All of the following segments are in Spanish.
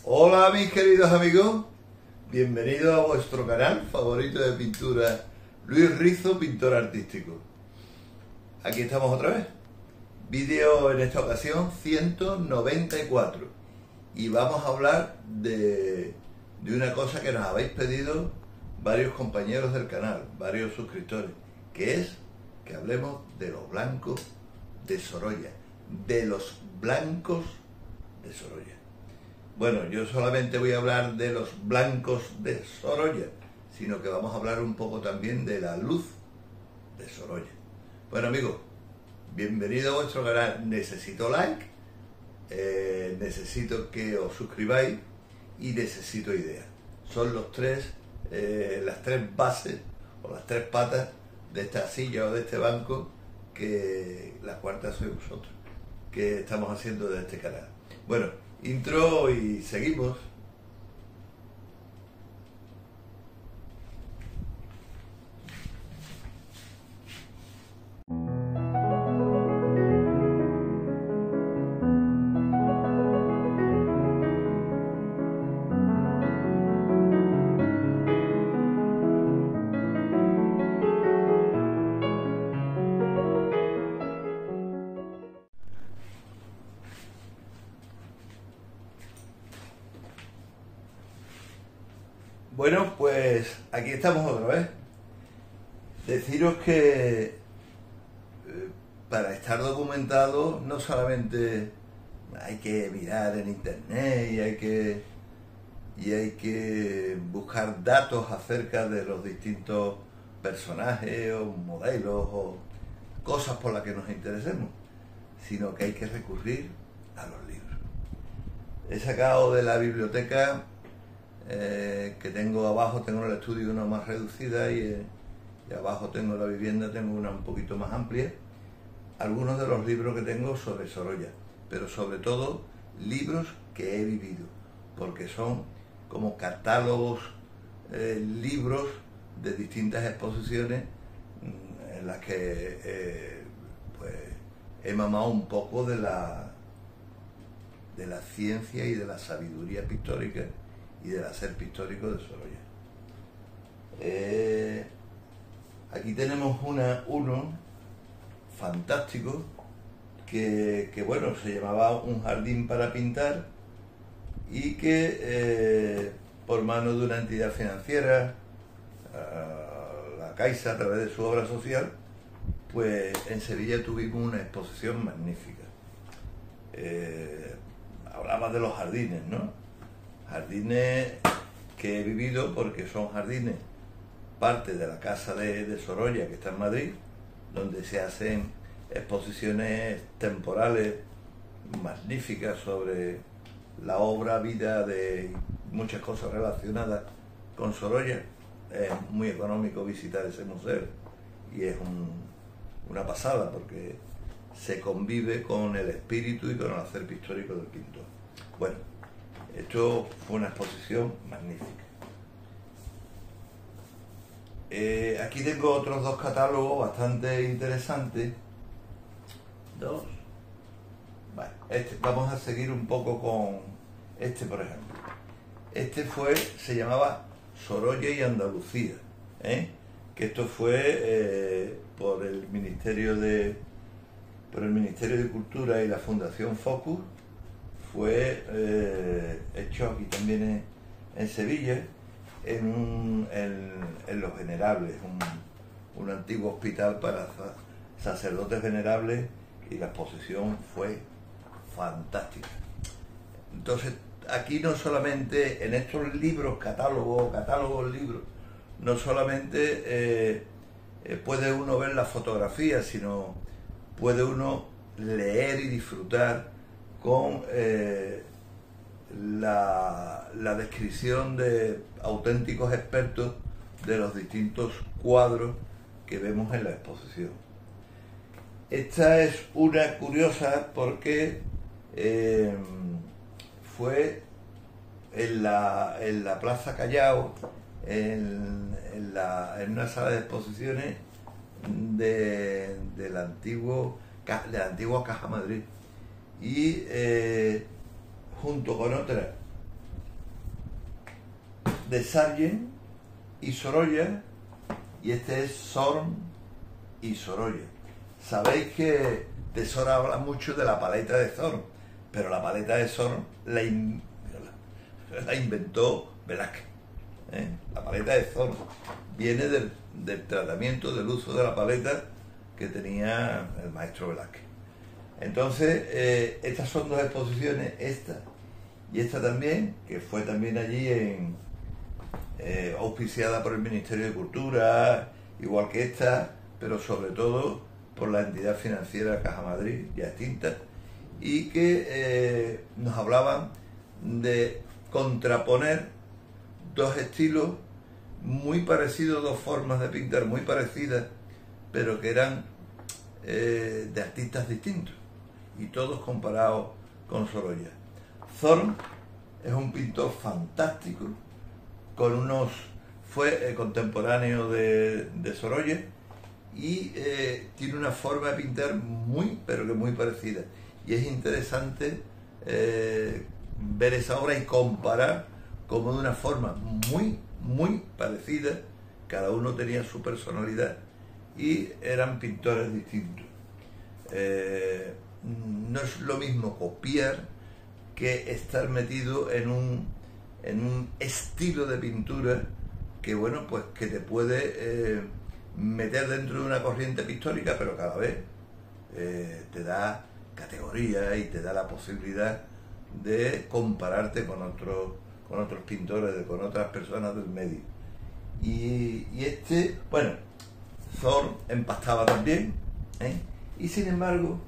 Hola mis queridos amigos, bienvenidos a vuestro canal favorito de pintura, Luis Rizo, pintor artístico. Aquí estamos otra vez, vídeo en esta ocasión 194 y vamos a hablar de una cosa que nos habéis pedido varios compañeros del canal, varios suscriptores, que es que hablemos de los blancos de Sorolla, de los blancos de Sorolla. Bueno, yo solamente voy a hablar de los blancos de Sorolla, sino que vamos a hablar un poco también de la luz de Sorolla. Bueno amigos, bienvenido a vuestro canal. Necesito like, necesito que os suscribáis y necesito ideas. Son las tres bases o las tres patas de esta silla o de este banco, que la cuarta sois vosotros, que estamos haciendo de este canal. Bueno, intro y seguimos. Bueno, pues aquí estamos otra vez. Deciros que para estar documentado no solamente hay que mirar en internet y hay que buscar datos acerca de los distintos personajes o modelos o cosas por las que nos interesemos, sino que hay que recurrir a los libros. He sacado de la biblioteca que tengo abajo, tengo el estudio una más reducida y abajo tengo la vivienda, tengo una un poquito más amplia, algunos de los libros que tengo sobre Sorolla, pero sobre todo libros que he vivido, porque son como catálogos, libros de distintas exposiciones en las que pues he mamado un poco de la ciencia y de la sabiduría pictórica y del hacer pictórico de Sorolla. Aquí tenemos uno fantástico que bueno, se llamaba Un jardín para pintar, y que por mano de una entidad financiera, la Caixa, a través de su obra social, pues en Sevilla tuvimos una exposición magnífica. Hablaba de los jardines, ¿no? Jardines que he vivido, porque son jardines parte de la Casa de Sorolla, que está en Madrid, donde se hacen exposiciones temporales magníficas sobre la obra, vida de muchas cosas relacionadas con Sorolla. Es muy económico visitar ese museo y es una pasada, porque se convive con el espíritu y con el hacer pictórico del pintor. Bueno, esto fue una exposición magnífica. Aquí tengo otros dos catálogos bastante interesantes. Dos. Bueno, vamos a seguir un poco con este, por ejemplo. Este se llamaba Sorolla y Andalucía, que esto fue por el Ministerio de Cultura y la Fundación Focus. Fue hecho aquí también en Sevilla, en Los Venerables, un antiguo hospital para sacerdotes venerables, y la exposición fue fantástica. Entonces, aquí no solamente, en estos libros, catálogos libros, no solamente puede uno ver la fotografía, sino puede uno leer y disfrutar con la descripción de auténticos expertos de los distintos cuadros que vemos en la exposición. Esta es una curiosa porque fue en la Plaza Callao, en una sala de exposiciones de la antigua Caja Madrid, y junto con otra de Sargent y Sorolla, y este es Zorn y Sorolla. Sabéis que de Zorn habla mucho de la paleta de Zorn, pero la paleta de Zorn la inventó Velázquez. La paleta de Zorn viene del tratamiento, del uso de la paleta que tenía el maestro Velázquez. Entonces, estas son dos exposiciones, esta y esta también, que fue también allí auspiciada por el Ministerio de Cultura, igual que esta, pero sobre todo por la entidad financiera Caja Madrid, ya extinta, y que nos hablaban de contraponer dos estilos muy parecidos, dos formas de pintar muy parecidas, pero que eran de artistas distintos, y todos comparados con Sorolla. Zorn es un pintor fantástico, fue contemporáneo de Sorolla, y tiene una forma de pintar muy, pero que muy parecida. Y es interesante ver esa obra y comparar cómo de una forma muy, muy parecida, cada uno tenía su personalidad y eran pintores distintos. No es lo mismo copiar que estar metido en un estilo de pintura que, bueno, pues que te puede meter dentro de una corriente pictórica, pero cada vez te da categoría y te da la posibilidad de compararte con otros pintores, con otras personas del medio. Y bueno, Zorn empastaba también, y sin embargo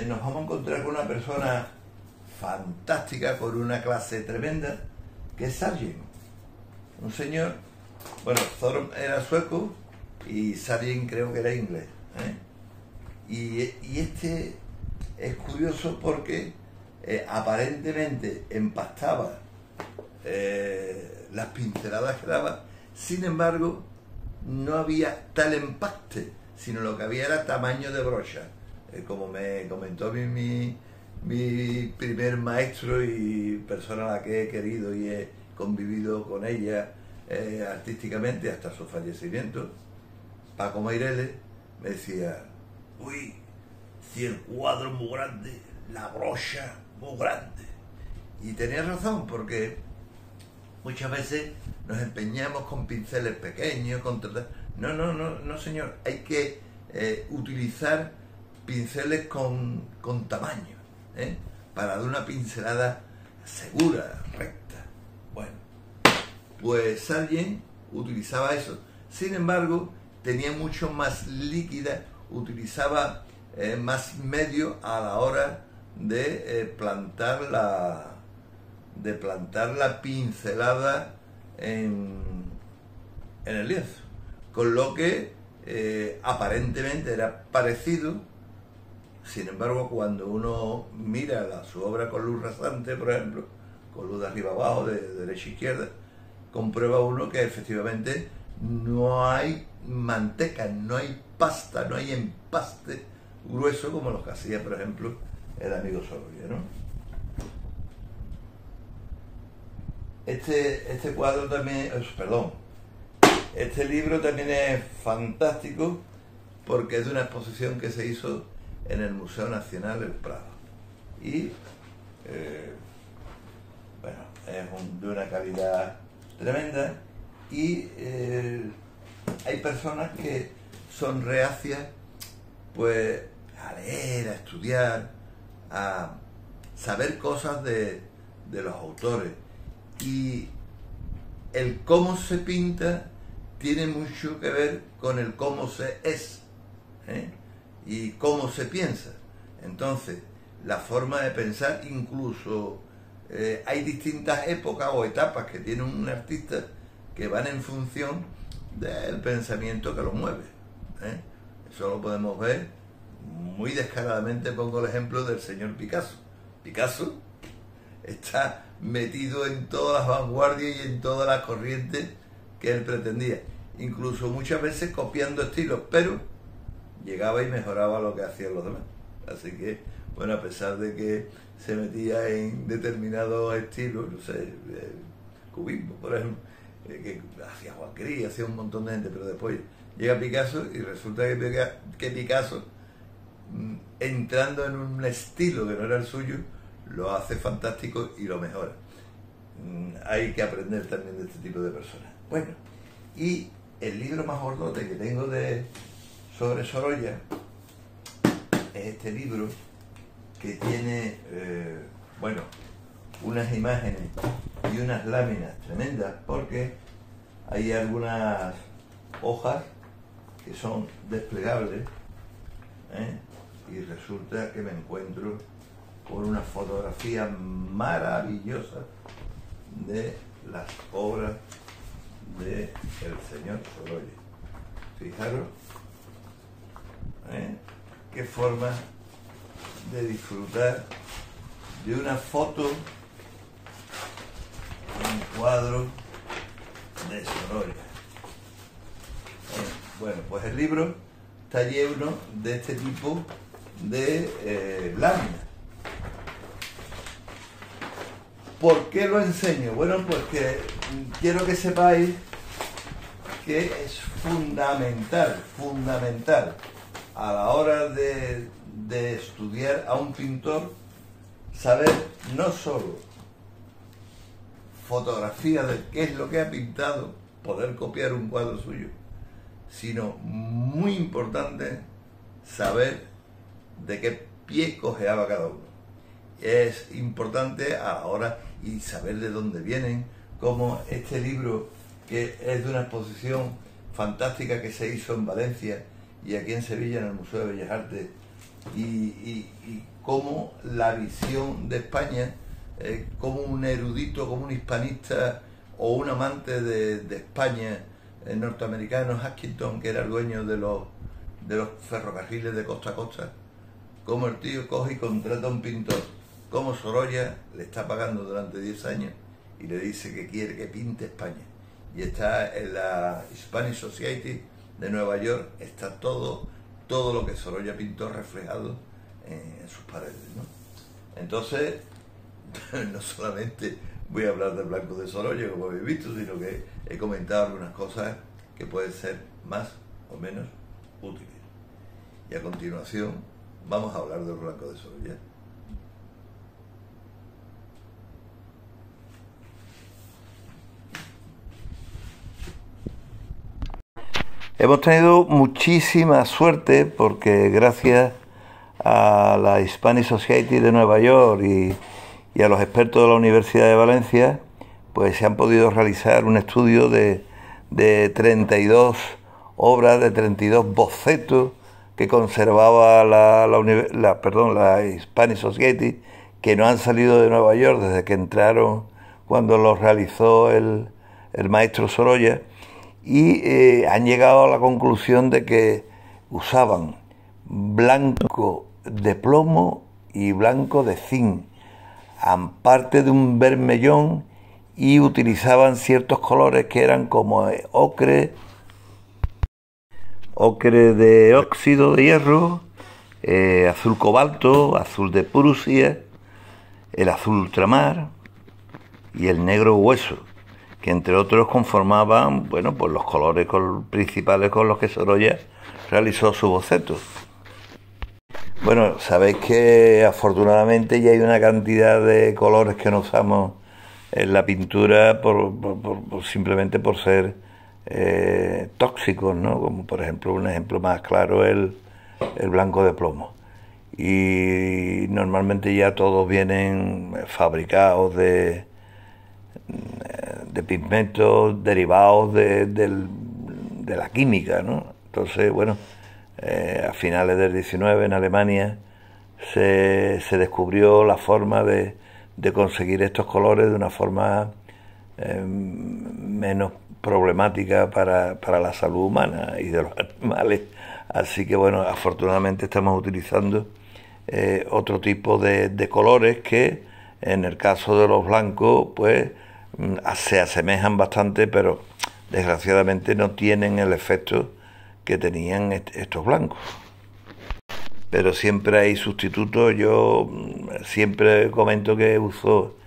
nos vamos a encontrar con una persona fantástica, con una clase tremenda, que es Sargent, un señor. Bueno, Zorn era sueco y Sargent creo que era inglés, y este es curioso porque aparentemente empastaba las pinceladas que daba, sin embargo no había tal empaste, sino lo que había era tamaño de brocha, como me comentó mi primer maestro y persona a la que he querido y he convivido con ella artísticamente hasta su fallecimiento, Paco Meireles, me decía: uy, si el cuadro es muy grande, la brocha muy grande. Y tenía razón, porque muchas veces nos empeñamos con pinceles pequeños, no señor, hay que utilizar pinceles con tamaño, para dar una pincelada segura, recta. Bueno, pues Sargent utilizaba eso. Sin embargo, tenía mucho más líquida, utilizaba más medio a la hora de plantar la pincelada en el lienzo, con lo que aparentemente era parecido. Sin embargo, cuando uno mira su obra con luz rasante, por ejemplo, con luz de arriba abajo, de derecha a izquierda, comprueba uno que efectivamente no hay manteca, no hay pasta, no hay empaste grueso como los que hacía, por ejemplo, el amigo Sorolla, ¿no? Este cuadro también, este libro también es fantástico porque es de una exposición que se hizo en el Museo Nacional del Prado. Y, bueno, es de una calidad tremenda, y hay personas que son reacias pues a leer, a estudiar, a saber cosas de los autores, y el cómo se pinta tiene mucho que ver con el cómo se es, y cómo se piensa. Entonces, la forma de pensar, incluso hay distintas épocas o etapas que tiene un artista que van en función del pensamiento que lo mueve. Eso lo podemos ver muy descaradamente. Pongo el ejemplo del señor Picasso. Picasso está metido en todas las vanguardias y en todas las corrientes que él pretendía, incluso muchas veces copiando estilos, pero llegaba y mejoraba lo que hacían los demás. Así que, bueno, a pesar de que se metía en determinados estilos, no sé, cubismo, por ejemplo, que hacía Juan Gris, hacía un montón de gente, pero después llega Picasso y resulta que Picasso, entrando en un estilo que no era el suyo, lo hace fantástico y lo mejora. Hay que aprender también de este tipo de personas. Bueno, y el libro más gordote que tengo sobre Sorolla es este libro que tiene, bueno, unas imágenes y unas láminas tremendas, porque hay algunas hojas que son desplegables, y resulta que me encuentro con una fotografía maravillosa de las obras del señor Sorolla. Fijaros qué forma de disfrutar de una foto, un cuadro de Sorolla. Bueno, pues el libro está lleno de este tipo de láminas. ¿Por qué lo enseño? Bueno, pues que quiero que sepáis que es fundamental a la hora de estudiar a un pintor saber no solo fotografía de qué es lo que ha pintado, poder copiar un cuadro suyo, sino muy importante saber de qué pie cojeaba cada uno. Es importante a la hora y saber de dónde vienen, como este libro que es de una exposición fantástica que se hizo en Valencia y aquí en Sevilla en el Museo de Bellas Artes, y cómo la visión de España, como un erudito, como un hispanista o un amante de España, norteamericano, Hutchinson, que era el dueño de los ferrocarriles de costa a costa, como el tío coge y contrata a un pintor, como Sorolla le está pagando durante 10 años y le dice que quiere que pinte España. Y está en la Spanish Society de Nueva York, está todo lo que Sorolla pintó reflejado en sus paredes, ¿no? Entonces, no solamente voy a hablar del Blanco de Sorolla, como habéis visto, sino que he comentado algunas cosas que pueden ser más o menos útiles. Y a continuación vamos a hablar del Blanco de Sorolla. Hemos tenido muchísima suerte porque gracias a la Spanish Society de Nueva York y a los expertos de la Universidad de Valencia, pues se han podido realizar un estudio de 32 obras, de 32 bocetos que conservaba la Spanish Society, que no han salido de Nueva York desde que entraron cuando los realizó el maestro Sorolla, y han llegado a la conclusión de que usaban blanco de plomo y blanco de zinc, aparte de un vermellón, y utilizaban ciertos colores que eran como ocre de óxido de hierro, azul cobalto, azul de Prusia, el azul ultramar y el negro hueso, que entre otros conformaban, bueno, pues los colores principales con los que Sorolla realizó su boceto. Bueno, sabéis que afortunadamente ya hay una cantidad de colores que no usamos en la pintura simplemente por ser tóxicos, ¿no? Como por ejemplo, un ejemplo más claro, el blanco de plomo. Y normalmente ya todos vienen fabricados de pigmentos derivados de la química, ¿no? Entonces, bueno, a finales del 19 en Alemania se descubrió la forma de conseguir estos colores de una forma menos problemática para la salud humana y de los animales. Así que, bueno, afortunadamente estamos utilizando otro tipo de colores que, en el caso de los blancos, pues se asemejan bastante, pero desgraciadamente no tienen el efecto que tenían estos blancos. Pero siempre hay sustitutos. Yo siempre comento que uso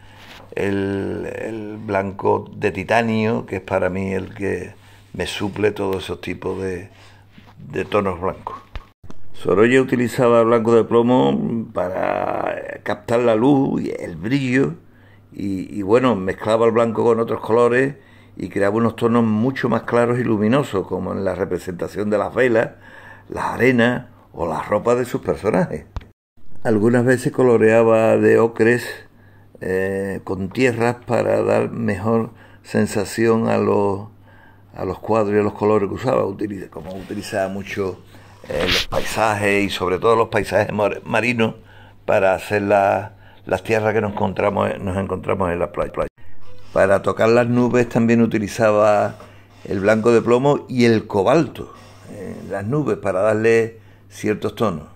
el blanco de titanio, que es para mí el que me suple todos esos tipos de tonos blancos. Sorolla utilizaba el blanco de plomo para captar la luz y el brillo y bueno, mezclaba el blanco con otros colores y creaba unos tonos mucho más claros y luminosos, como en la representación de las velas, las arenas o las ropas de sus personajes. Algunas veces coloreaba de ocres con tierras para dar mejor sensación a los cuadros y a los colores que usaba. Como utilizaba mucho los paisajes y sobre todo los paisajes marinos para hacer las tierras que nos encontramos en la playa. Para tocar las nubes también utilizaba el blanco de plomo y el cobalto en las nubes para darle ciertos tonos.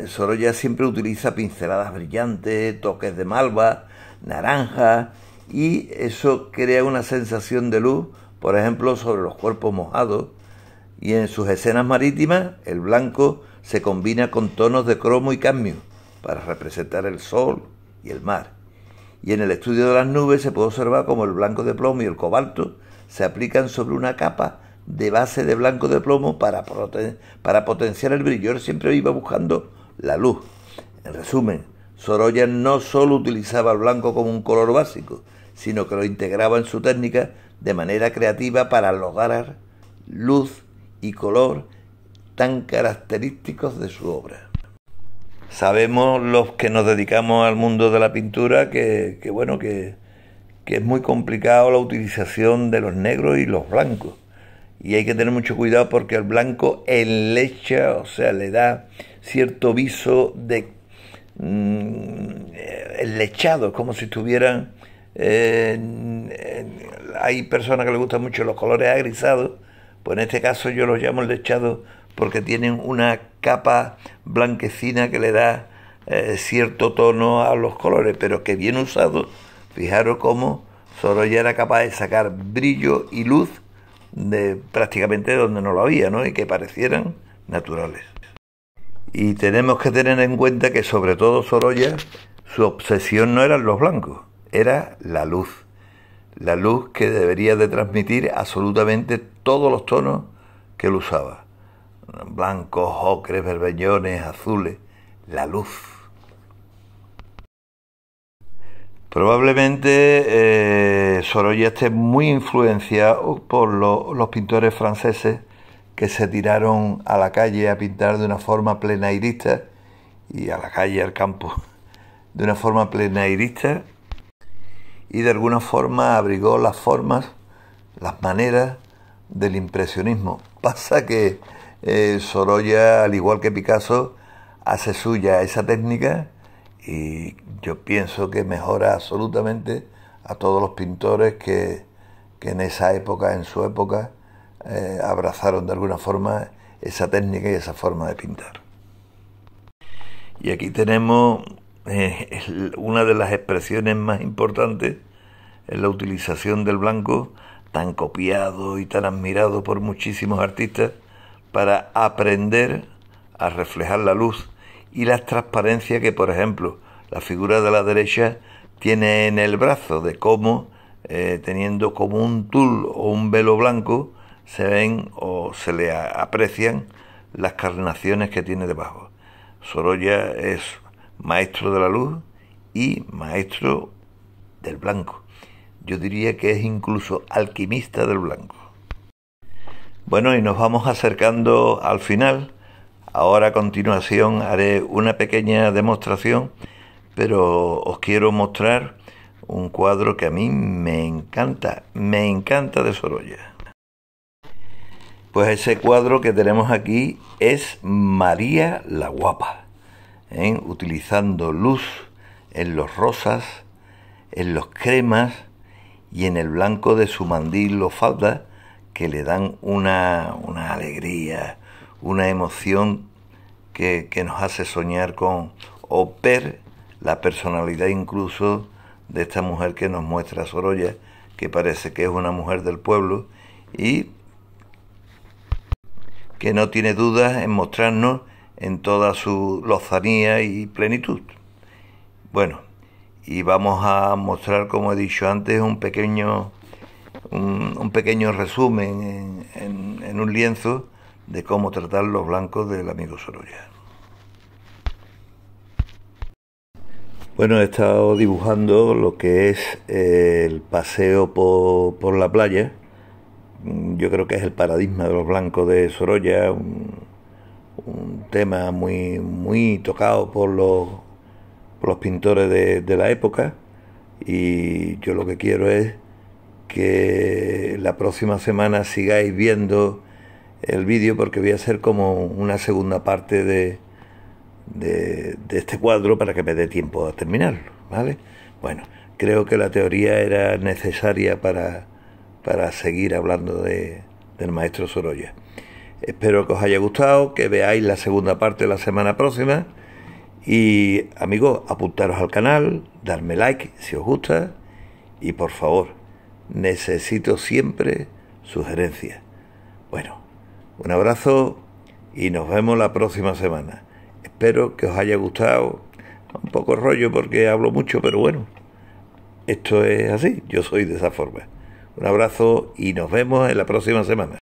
Sorolla siempre utiliza pinceladas brillantes, toques de malva, naranja, y eso crea una sensación de luz, por ejemplo, sobre los cuerpos mojados, y en sus escenas marítimas el blanco se combina con tonos de cromo y cadmio para representar el sol y el mar. Y en el estudio de las nubes se puede observar cómo el blanco de plomo y el cobalto se aplican sobre una capa de base de blanco de plomo para potenciar el brillo. Él siempre iba buscando la luz. En resumen, Sorolla no solo utilizaba el blanco como un color básico, sino que lo integraba en su técnica de manera creativa para lograr luz y color tan característicos de su obra. Sabemos los que nos dedicamos al mundo de la pintura que es muy complicado la utilización de los negros y los blancos. Y hay que tener mucho cuidado porque el blanco enlecha, o sea, le da cierto viso de enlechado, como si estuvieran... hay personas que les gustan mucho los colores agrisados, pues en este caso yo los llamo enlechados porque tienen una capa blanquecina que le da cierto tono a los colores, pero que bien usado, fijaros cómo Sorolla era capaz de sacar brillo y luz de prácticamente donde no lo había, ¿no? Y que parecieran naturales. Y tenemos que tener en cuenta que sobre todo Sorolla, su obsesión no eran los blancos, era la luz que debería de transmitir absolutamente todos los tonos que él usaba, blancos, ocres, berbeñones, azules, la luz. Probablemente Sorolla esté muy influenciado por los pintores franceses que se tiraron a la calle a pintar de una forma plenairista, y a la calle, al campo, de una forma plenairista, y de alguna forma abrigó las formas, las maneras del impresionismo. Pasa que Sorolla, al igual que Picasso, hace suya esa técnica y yo pienso que mejora absolutamente a todos los pintores que en esa época, en su época, abrazaron de alguna forma esa técnica y esa forma de pintar. Y aquí tenemos una de las expresiones más importantes en la utilización del blanco, tan copiado y tan admirado por muchísimos artistas, para aprender a reflejar la luz y la transparencia que, por ejemplo, la figura de la derecha tiene en el brazo, de cómo, teniendo como un tul o un velo blanco, se ven o se le aprecian las carnaciones que tiene debajo. Sorolla es maestro de la luz y maestro del blanco. Yo diría que es incluso alquimista del blanco. Bueno, y nos vamos acercando al final. Ahora a continuación haré una pequeña demostración, pero os quiero mostrar un cuadro que a mí me encanta de Sorolla. Pues ese cuadro que tenemos aquí es María la Guapa, utilizando luz en los rosas, en los cremas y en el blanco de su mandil o falda, que le dan una alegría, una emoción que nos hace soñar con o ver la personalidad incluso de esta mujer que nos muestra Sorolla, que parece que es una mujer del pueblo y que no tiene dudas en mostrarnos en toda su lozanía y plenitud. Bueno, y vamos a mostrar, como he dicho antes, un pequeño resumen en un lienzo de cómo tratar los blancos del amigo Sorolla. Bueno, he estado dibujando lo que es el paseo por la playa. Yo creo que es el paradigma de los blancos de Sorolla, un tema muy tocado por los pintores de la época, y yo lo que quiero es que la próxima semana sigáis viendo el vídeo, porque voy a hacer como una segunda parte de este cuadro para que me dé tiempo a terminarlo, ¿vale? Bueno, creo que la teoría era necesaria para seguir hablando del maestro Sorolla. Espero que os haya gustado, que veáis la segunda parte la semana próxima, y amigos, apuntaros al canal, darme like si os gusta, y por favor, necesito siempre sugerencias. Bueno, un abrazo y nos vemos la próxima semana. Espero que os haya gustado. Un poco rollo porque hablo mucho, pero bueno, esto es así, yo soy de esa forma. Un abrazo y nos vemos en la próxima semana.